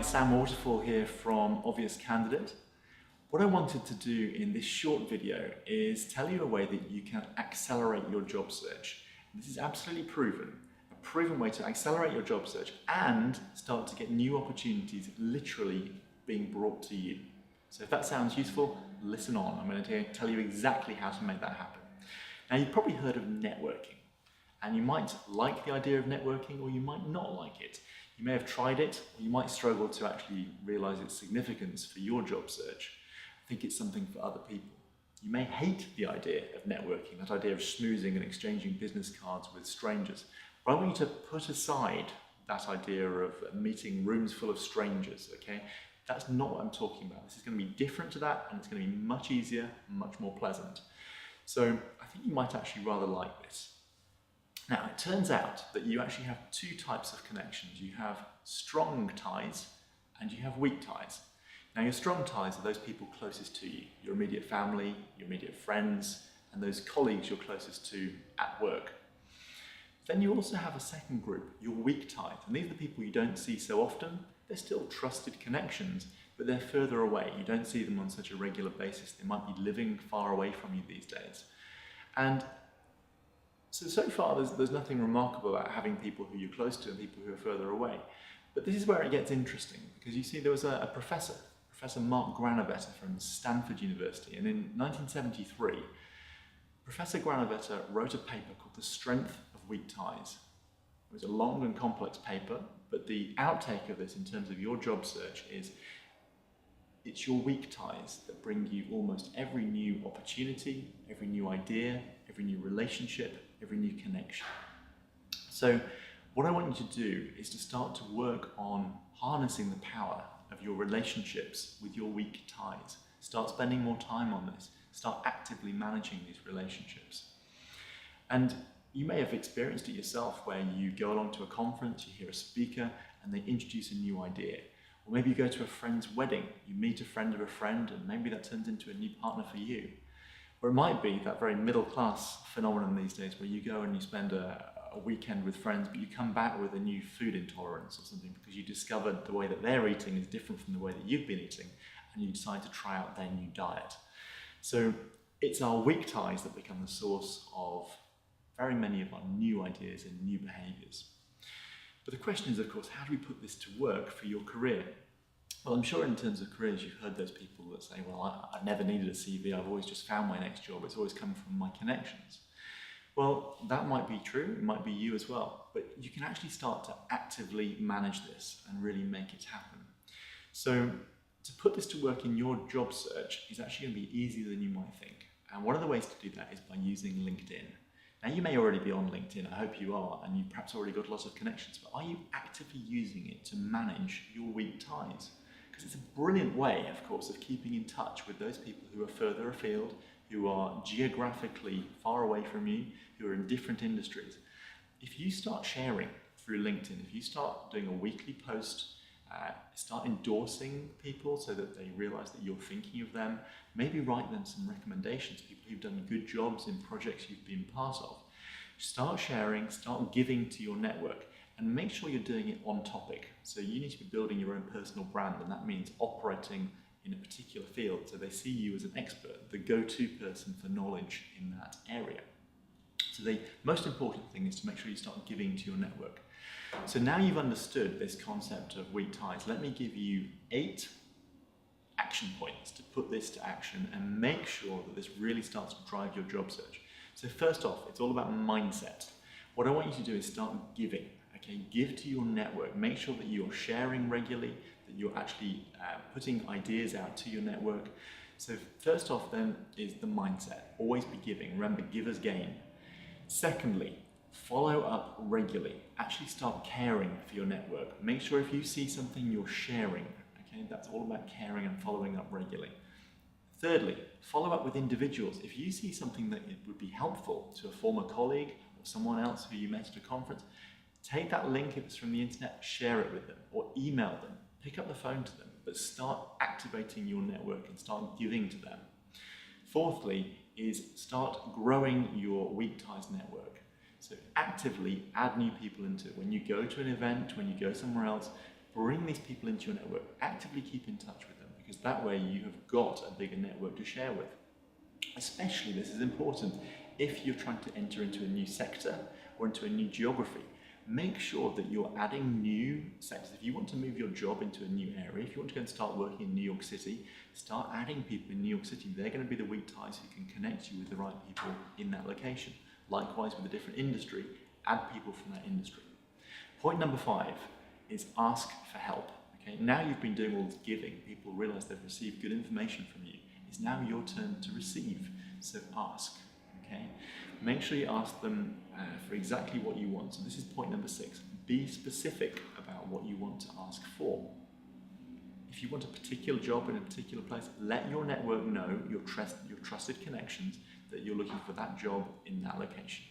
Sam Waterfall here from Obvious Candidate. What I wanted to do in this short video is tell you a way that you can accelerate your job search. This is absolutely proven, a proven way to accelerate your job search and start to get new opportunities literally being brought to you. So if that sounds useful, listen on. I'm going to tell you exactly how to make that happen. Now, you've probably heard of networking, and you might like the idea of networking or you might not like it. You may have tried it, or you might struggle to actually realize its significance for your job search. Think it's something for other people. You may hate the idea of networking, that idea of schmoozing and exchanging business cards with strangers. But I want you to put aside that idea of meeting rooms full of strangers, okay? That's not what I'm talking about. This is going to be different to that, and it's going to be much easier, much more pleasant. So I think you might actually rather like this. Now, it turns out that you actually have two types of connections. You have strong ties and you have weak ties. Now, your strong ties are those people closest to you, your immediate family, your immediate friends, and those colleagues you're closest to at work. Then you also have a second group, your weak ties, and these are the people you don't see so often. They're still trusted connections, but they're further away. You don't see them on such a regular basis. They might be living far away from you these days. And so far, there's nothing remarkable about having people who you're close to and people who are further away. But this is where it gets interesting, because you see there was a professor, Professor Mark Granovetter from Stanford University, and in 1973, Professor Granovetter wrote a paper called The Strength of Weak Ties. It was a long and complex paper, but the outtake of this in terms of your job search is it's your weak ties that bring you almost every new opportunity, every new idea, every new relationship, every new connection. So what I want you to do is to start to work on harnessing the power of your relationships with your weak ties. Start spending more time on this. Start actively managing these relationships. And you may have experienced it yourself where you go along to a conference, you hear a speaker, and they introduce a new idea. Or maybe you go to a friend's wedding, you meet a friend of a friend, and maybe that turns into a new partner for you. Or it might be that very middle-class phenomenon these days where you go and you spend a weekend with friends, but you come back with a new food intolerance or something because you discovered the way that they're eating is different from the way that you've been eating, and you decide to try out their new diet. So it's our weak ties that become the source of very many of our new ideas and new behaviours. But the question is, of course, how do we put this to work for your career? Well, I'm sure in terms of careers, you've heard those people that say, well, I never needed a CV, I've always just found my next job, it's always come from my connections. Well, that might be true, it might be you as well, but you can actually start to actively manage this and really make it happen. So to put this to work in your job search is actually going to be easier than you might think. And one of the ways to do that is by using LinkedIn. Now, you may already be on LinkedIn, I hope you are, and you've perhaps already got lots of connections, but are you actively using it to manage your weak ties? Because it's a brilliant way, of course, of keeping in touch with those people who are further afield, who are geographically far away from you, who are in different industries. If you start sharing through LinkedIn, if you start doing a weekly post, start endorsing people so that they realize that you're thinking of them, maybe write them some recommendations, people who've done good jobs in projects you've been part of. Start sharing, start giving to your network, and make sure you're doing it on topic. So you need to be building your own personal brand, and that means operating in a particular field so they see you as an expert, the go-to person for knowledge in that area. So the most important thing is to make sure you start giving to your network. So now you've understood this concept of weak ties, let me give you 8 action points to put this to action and make sure that this really starts to drive your job search. So first off, it's all about mindset. What I want you to do is start giving. Okay, give to your network. Make sure that you're sharing regularly, that you're actually putting ideas out to your network. So first off then is the mindset. Always be giving. Remember, givers gain. Secondly, follow up regularly. Actually start caring for your network. Make sure if you see something you're sharing. Okay, that's all about caring and following up regularly. Thirdly, follow up with individuals. If you see something that it would be helpful to a former colleague or someone else who you met at a conference, take that link if it's from the internet, share it with them or email them. Pick up the phone to them, but start activating your network and start giving to them. Fourthly is start growing your weak ties network. So actively add new people into it. When you go to an event, when you go somewhere else, bring these people into your network, actively keep in touch with them, because that way you have got a bigger network to share with. Especially, this is important if you're trying to enter into a new sector or into a new geography. Make sure that you're adding new sectors. If you want to move your job into a new area, if you want to go and start working in New York City, start adding people in New York City. They're going to be the weak ties who can connect you with the right people in that location. Likewise, with a different industry, add people from that industry. Point number 5 is ask for help. Okay? Now you've been doing all this giving, people realize they've received good information from you. It's now your turn to receive, so ask. Okay? Make sure you ask them for exactly what you want. So this is point number 6. Be specific about what you want to ask for. If you want a particular job in a particular place, let your network know, your trusted connections, that you're looking for that job in that location.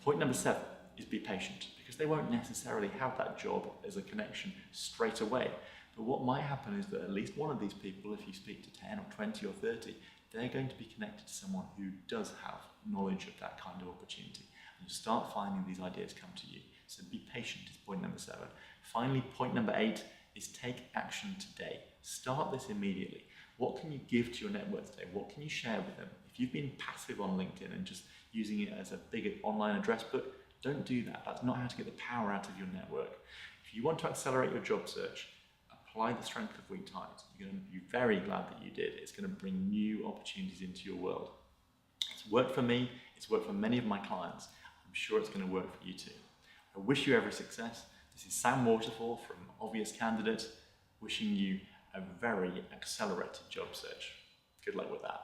Point number 7 is be patient, because they won't necessarily have that job as a connection straight away. But what might happen is that at least one of these people, if you speak to 10 or 20 or 30, they're going to be connected to someone who does have knowledge of that kind of opportunity. And you start finding these ideas come to you. So be patient is point number 7. Finally, point number 8 is take action today. Start this immediately. What can you give to your network today? What can you share with them? If you've been passive on LinkedIn and just using it as a big online address book, don't do that. That's not how to get the power out of your network. If you want to accelerate your job search, apply the strength of weak ties. You're going to be very glad that you did. It's going to bring new opportunities into your world. It's worked for me. It's worked for many of my clients. I'm sure it's going to work for you too. I wish you every success. This is Sam Waterfall from Obvious Candidate, wishing you a very accelerated job search. Good luck with that.